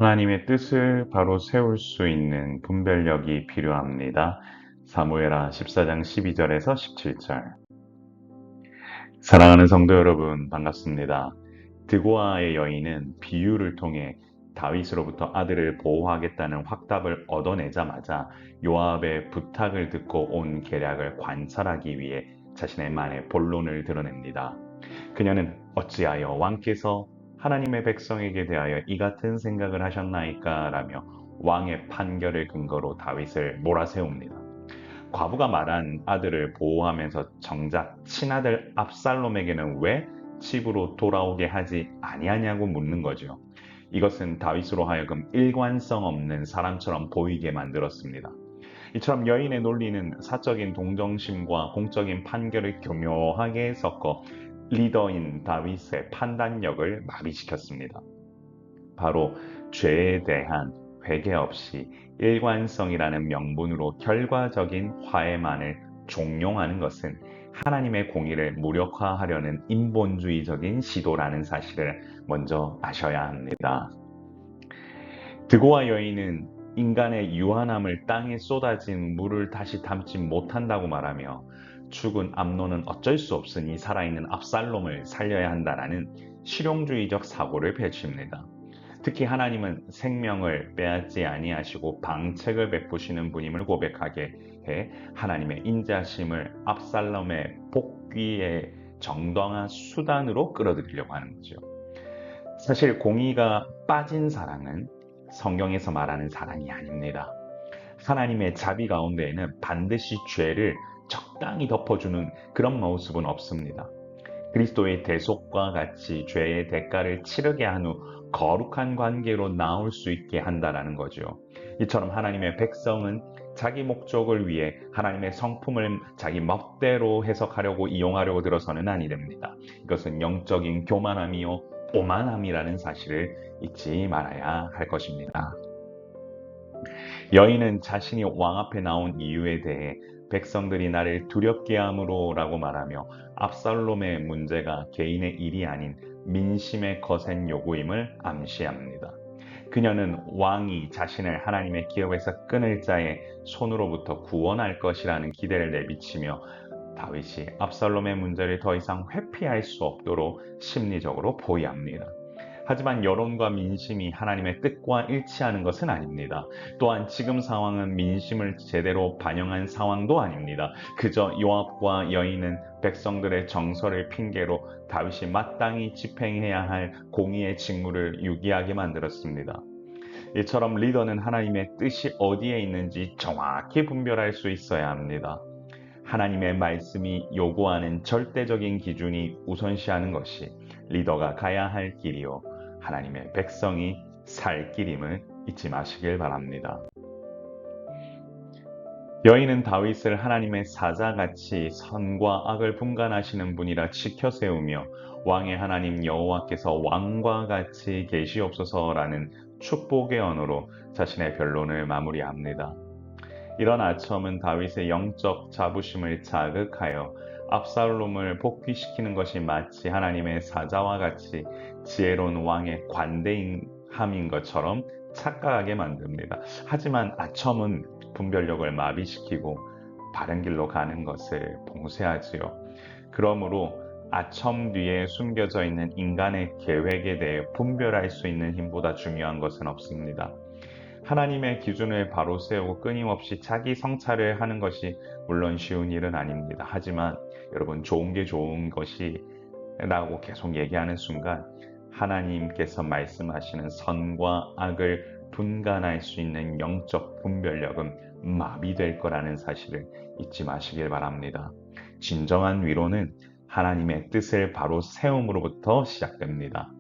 하나님의 뜻을 바로 세울 수 있는 분별력이 필요합니다. 사무엘하 14장 12절에서 17절. 사랑하는 성도 여러분, 반갑습니다. 드고아의 여인은 비유를 통해 다윗으로부터 아들을 보호하겠다는 확답을 얻어내자마자 요압의 부탁을 듣고 온 계략을 관찰하기 위해 자신의 만의 본론을 드러냅니다. 그녀는 어찌하여 왕께서 하나님의 백성에게 대하여 이 같은 생각을 하셨나이까? 라며 왕의 판결을 근거로 다윗을 몰아세웁니다. 과부가 말한 아들을 보호하면서 정작 친아들 압살롬에게는 왜 집으로 돌아오게 하지 아니하냐고 묻는 거죠. 이것은 다윗으로 하여금 일관성 없는 사람처럼 보이게 만들었습니다. 이처럼 여인의 논리는 사적인 동정심과 공적인 판결을 교묘하게 섞어 리더인 다윗의 판단력을 마비시켰습니다. 바로 죄에 대한 회개 없이 일관성이라는 명분으로 결과적인 화해만을 종용하는 것은 하나님의 공의를 무력화하려는 인본주의적인 시도라는 사실을 먼저 아셔야 합니다. 드고와 여인은 인간의 유한함을 땅에 쏟아진 물을 다시 담지 못한다고 말하며 죽은 암논은 어쩔 수 없으니 살아있는 압살롬을 살려야 한다라는 실용주의적 사고를 펼칩니다. 특히 하나님은 생명을 빼앗지 아니하시고 방책을 베푸시는 분임을 고백하게 해 하나님의 인자심을 압살롬의 복귀의 정당한 수단으로 끌어들이려고 하는 거죠. 사실 공의가 빠진 사랑은 성경에서 말하는 사랑이 아닙니다. 하나님의 자비 가운데에는 반드시 죄를 적당히 덮어주는 그런 모습은 없습니다. 그리스도의 대속과 같이 죄의 대가를 치르게 한 후 거룩한 관계로 나올 수 있게 한다라는 거죠. 이처럼 하나님의 백성은 자기 목적을 위해 하나님의 성품을 자기 멋대로 해석하려고 이용하려고 들어서는 아니 됩니다. 이것은 영적인 교만함이요 오만함이라는 사실을 잊지 말아야 할 것입니다. 여인은 자신이 왕 앞에 나온 이유에 대해 백성들이 나를 두렵게 함으로라고 말하며 압살롬의 문제가 개인의 일이 아닌 민심의 거센 요구임을 암시합니다. 그녀는 왕이 자신을 하나님의 기업에서 끊을 자의 손으로부터 구원할 것이라는 기대를 내비치며 다윗이 압살롬의 문제를 더 이상 회피할 수 없도록 심리적으로 포위합니다. 하지만 여론과 민심이 하나님의 뜻과 일치하는 것은 아닙니다. 또한 지금 상황은 민심을 제대로 반영한 상황도 아닙니다. 그저 요압과 여인은 백성들의 정서를 핑계로 다윗이 마땅히 집행해야 할 공의의 직무를 유기하게 만들었습니다. 이처럼 리더는 하나님의 뜻이 어디에 있는지 정확히 분별할 수 있어야 합니다. 하나님의 말씀이 요구하는 절대적인 기준이 우선시하는 것이 리더가 가야 할 길이요. 하나님의 백성이 살 길임을 잊지 마시길 바랍니다. 여인은 다윗을 하나님의 사자같이 선과 악을 분간하시는 분이라 지켜 세우며 왕의 하나님 여호와께서 왕과 같이 계시옵소서라는 축복의 언어로 자신의 변론을 마무리합니다. 이런 아첨은 다윗의 영적 자부심을 자극하여 압살롬을 복귀시키는 것이 마치 하나님의 사자와 같이 지혜로운 왕의 관대함인 것처럼 착각하게 만듭니다. 하지만 아첨은 분별력을 마비시키고 바른 길로 가는 것을 봉쇄하지요. 그러므로 아첨 뒤에 숨겨져 있는 인간의 계획에 대해 분별할 수 있는 힘보다 중요한 것은 없습니다. 하나님의 기준을 바로 세우고 끊임없이 자기 성찰을 하는 것이 물론 쉬운 일은 아닙니다. 하지만 여러분 좋은 게 좋은 것이라고 계속 얘기하는 순간 하나님께서 말씀하시는 선과 악을 분간할 수 있는 영적 분별력은 마비될 거라는 사실을 잊지 마시길 바랍니다. 진정한 위로는 하나님의 뜻을 바로 세움으로부터 시작됩니다.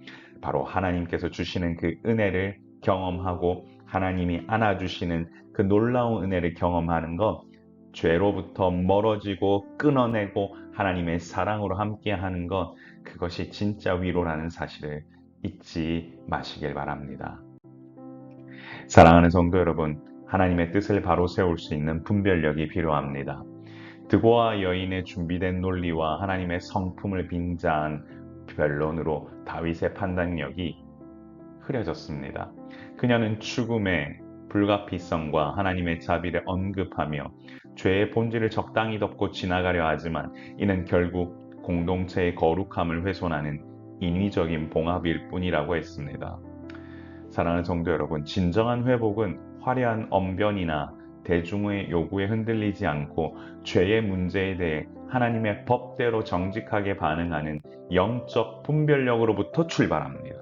바로 하나님께서 주시는 그 은혜를 경험하고 하나님이 안아주시는 그 놀라운 은혜를 경험하는 것, 죄로부터 멀어지고 끊어내고 하나님의 사랑으로 함께하는 것, 그것이 진짜 위로라는 사실을 잊지 마시길 바랍니다. 사랑하는 성도 여러분, 하나님의 뜻을 바로 세울 수 있는 분별력이 필요합니다. 드고와 여인의 준비된 논리와 하나님의 성품을 빙자한 변론으로 다윗의 판단력이 흐려졌습니다. 그녀는 죽음의 불가피성과 하나님의 자비를 언급하며 죄의 본질을 적당히 덮고 지나가려 하지만 이는 결국 공동체의 거룩함을 훼손하는 인위적인 봉합일 뿐이라고 했습니다. 사랑하는 성도 여러분, 진정한 회복은 화려한 언변이나 대중의 요구에 흔들리지 않고 죄의 문제에 대해 하나님의 법대로 정직하게 반응하는 영적 분별력으로부터 출발합니다.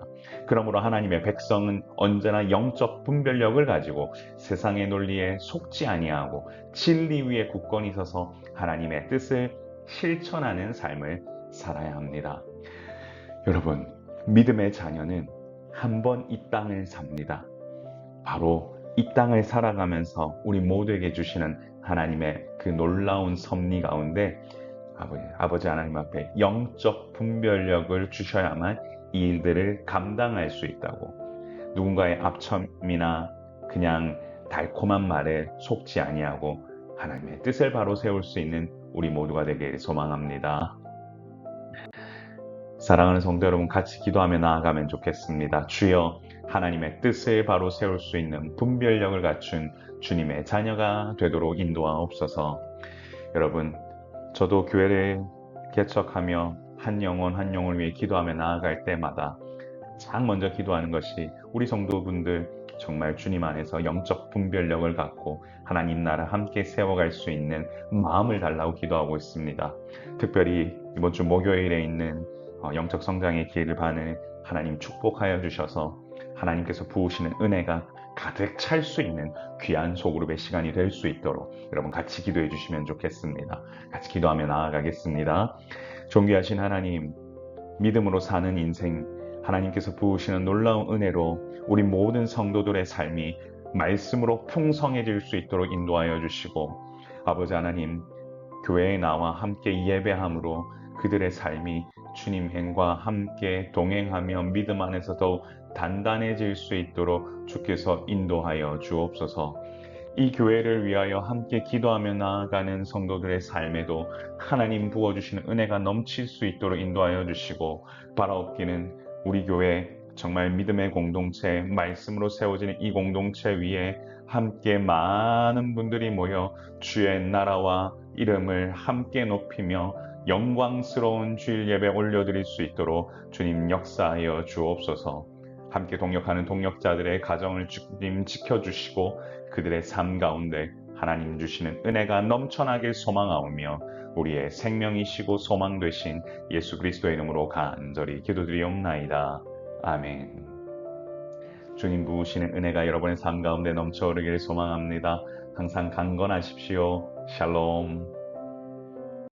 그러므로 하나님의 백성은 언제나 영적 분별력을 가지고 세상의 논리에 속지 아니하고 진리 위에 굳건히 서서 하나님의 뜻을 실천하는 삶을 살아야 합니다. 여러분, 믿음의 자녀는 한 번 이 땅을 삽니다. 바로 이 땅을 살아가면서 우리 모두에게 주시는 하나님의 그 놀라운 섭리 가운데 아버지 하나님 앞에 영적 분별력을 주셔야만 이 일들을 감당할 수 있다고, 누군가의 압첨이나 그냥 달콤한 말에 속지 아니하고 하나님의 뜻을 바로 세울 수 있는 우리 모두가 되길 소망합니다. 사랑하는 성도 여러분, 같이 기도하며 나아가면 좋겠습니다. 주여, 하나님의 뜻을 바로 세울 수 있는 분별력을 갖춘 주님의 자녀가 되도록 인도하옵소서. 여러분, 저도 교회를 개척하며 한 영혼 한 영혼을 위해 기도하며 나아갈 때마다 가장 먼저 기도하는 것이 우리 성도분들 정말 주님 안에서 영적 분별력을 갖고 하나님 나라 함께 세워갈 수 있는 마음을 달라고 기도하고 있습니다. 특별히 이번 주 목요일에 있는 영적 성장의 기회를 받는 하나님 축복하여 주셔서 하나님께서 부으시는 은혜가 가득 찰 수 있는 귀한 소그룹의 시간이 될 수 있도록 여러분 같이 기도해 주시면 좋겠습니다. 같이 기도하며 나아가겠습니다. 존귀하신 하나님, 믿음으로 사는 인생, 하나님께서 부으시는 놀라운 은혜로 우리 모든 성도들의 삶이 말씀으로 풍성해질 수 있도록 인도하여 주시고, 아버지 하나님, 교회에 나와 함께 예배함으로 그들의 삶이 주님 행과 함께 동행하며 믿음 안에서 더욱 단단해질 수 있도록 주께서 인도하여 주옵소서. 이 교회를 위하여 함께 기도하며 나아가는 성도들의 삶에도 하나님 부어주시는 은혜가 넘칠 수 있도록 인도하여 주시고, 바라옵기는 우리 교회 정말 믿음의 공동체, 말씀으로 세워지는 이 공동체 위에 함께 많은 분들이 모여 주의 나라와 이름을 함께 높이며 영광스러운 주일 예배 올려드릴 수 있도록 주님 역사하여 주옵소서. 함께 동역하는 동역자들의 가정을 주님 지켜주시고 그들의 삶 가운데 하나님 주시는 은혜가 넘쳐나길 소망하오며 우리의 생명이시고 소망 되신 예수 그리스도의 이름으로 간절히 기도드리옵나이다. 아멘. 주님 부으시는 은혜가 여러분의 삶 가운데 넘쳐오르길 소망합니다. 항상 강건하십시오. 샬롬.